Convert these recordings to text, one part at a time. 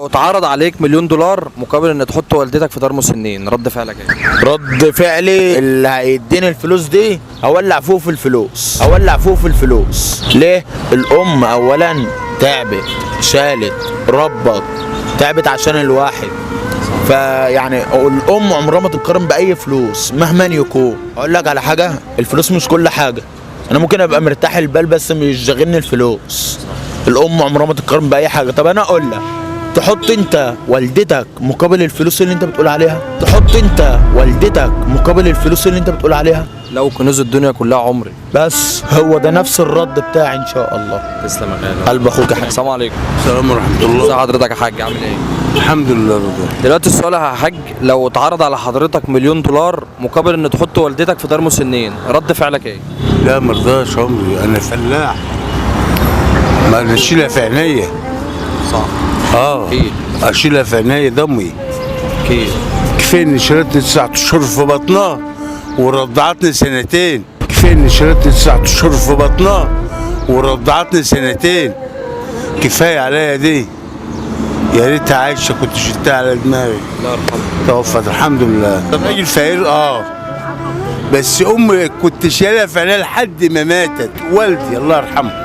لو اتعرض عليك مليون دولار مقابل ان تحط والدتك في دار مسنين، رد فعلك ايه؟ رد فعلي اللي هيديني الفلوس دي هولع فوق في الفلوس، هولع فوق في الفلوس. ليه؟ الام اولا تعبت، شالت، ربت، تعبت عشان الواحد. فيعني الام عمرها ما تتقارن باي فلوس مهما يكون. اقول لك على حاجه، الفلوس مش كل حاجه. انا ممكن ابقى مرتاح البال بس مش شاغلني الفلوس. الام عمرها ما تتقارن باي حاجه. طب انا اقول لك، تحط انت والدتك مقابل الفلوس اللي انت بتقول عليها؟ تحط انت والدتك مقابل الفلوس اللي انت بتقول عليها؟ لو كنوز الدنيا كلها عمري. بس هو ده نفس الرد بتاعي ان شاء الله. تسلم يا غالي. قلب اخوك يا حاج. السلام عليكم. السلام ورحمة الله. ازي حضرتك يا حاج، عامل ايه؟ الحمد لله رضا. دلوقتي السؤال يا حاج، لو اتعرض على حضرتك مليون دولار مقابل ان تحط والدتك في دار مسنين، رد فعلك ايه؟ لا مرضاش عمري، أنا فلاح. ما أنا أشيلها في عينيا. صح. اكيد. أشيلها في عينيا دمي. اكيد. كفاية إني شريتني 9 أشهر في بطنها ورضعتني سنتين. كفاية إني شريتني 9 أشهر في بطنها ورضعتني سنتين. كفاية عليا دي. يا ريتها عايشة كنت شلتها على دماغي. الله يرحمه. توفت الحمد لله. راجل فقير بس امي كنت شايلها في عينيها لحد ما ماتت. والدي الله يرحمه.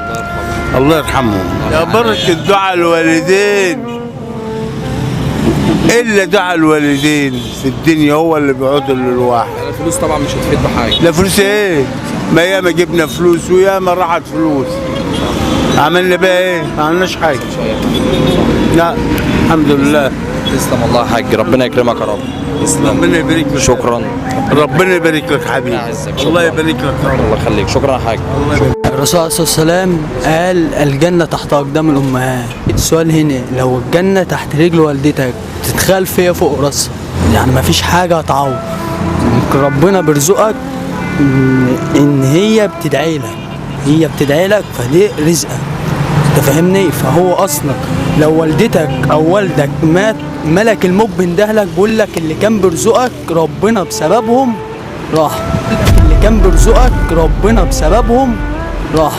الله يرحمه. يا بركة دعاء الوالدين. الا دعاء الوالدين في الدنيا هو اللي بيعود للواحد. الفلوس طبعا مش هتفيد بحاجه. لا فلوس ايه؟ ما ياما جبنا فلوس وياما راحت فلوس. عملنا بقى ايه؟ ما عملناش حاجه. لا الحمد لله. تسلم والله يا حاج، ربنا يكرمك يا رب. ربنا يبارك لك. شكرا. ربنا يبارك لك حبيبي. الله يبارك لك. الله يخليك. شكرا يا حاج. الرسول صلى الله عليه وسلم قال الجنة تحت أقدام الأمهات. السؤال هنا، لو الجنة تحت رجل والدتك تتخيل فيها فوق راسها، يعني مفيش حاجة هتعوض. ربنا بيرزقك إن هي بتدعي لك، هي بتدعي لك، فدي رزقك. أنت فاهمني؟ فهو أصلك لو والدتك أو والدك مات، ملك الموت بيندهلك بيقول لك اللي كان بيرزقك ربنا بسببهم راح. اللي كان بيرزقك ربنا بسببهم راح.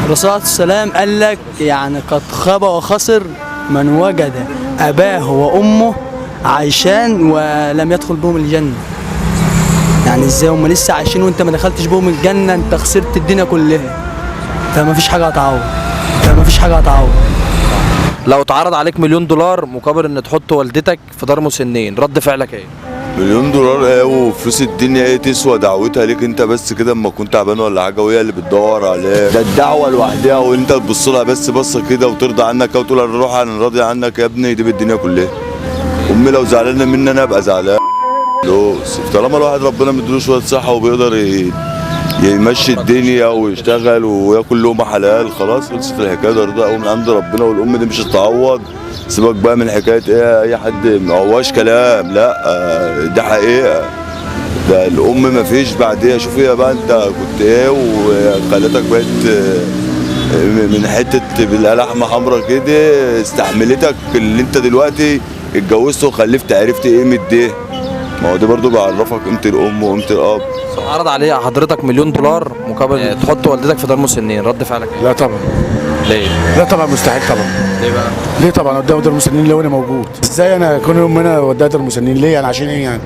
الرسول عليه السلام قال لك يعني قد خاب وخسر من وجد أباه وأمه عايشان ولم يدخل بهم الجنة. يعني ازاي هم لسه عايشين وانت ما دخلتش بهم الجنة؟ انت خسرت الدنيا كلها. فما فيش حاجة هتعوض. لو اتعرض عليك مليون دولار مقابل ان تحط والدتك في دار مسنين، رد فعلك ايه؟ مليون دولار ايه وفلوس الدنيا ايه تسوى دعوتها ليك انت بس كده اما كنت تعبان ولا حاجه وهي اللي بتدور عليك؟ ده الدعوه لوحدها وانت تبص لها بس بصه كده وترضى عنك وتقول انا روح انا راضي عنك يا ابني، دي بالدنيا كلها. امي لو زعلانه مني انا ابقى زعلان. فلوس طالما الواحد ربنا مديله شويه صحه وبيقدر يمشي الدنيا ويشتغل وياكل لقمه حلال، خلاص خلصت الحكايه. ده رضا قوي من عند ربنا، والام دي مش هتتعوض. سيبك بقى من حكايه ايه اي حد، ما هواش كلام، لا ده حقيقه. ده الام ما فيش بعديها. شوف هي بقى انت كنت ايه وخلتك بقت من حته بلا لحمه حمرا كده، استحملتك اللي انت دلوقتي اتجوزت وخلفت، عرفت قيمه دي. ما هو ده برضه بيعرفك قيمه الام وقيمه الاب. عرض عليه حضرتك مليون دولار مقابل تحط والدتك في دار مسنين، رد فعلك ايه؟ لا طبعا. ليه؟ لا طبعا مستحيل طبعا. ليه بقى؟ ليه طبعا؟ قدام دار المسنين لو انا موجود. ازاي انا اكون انا وديها دار المسنين؟ ليه يعني؟ عشان ايه يعني؟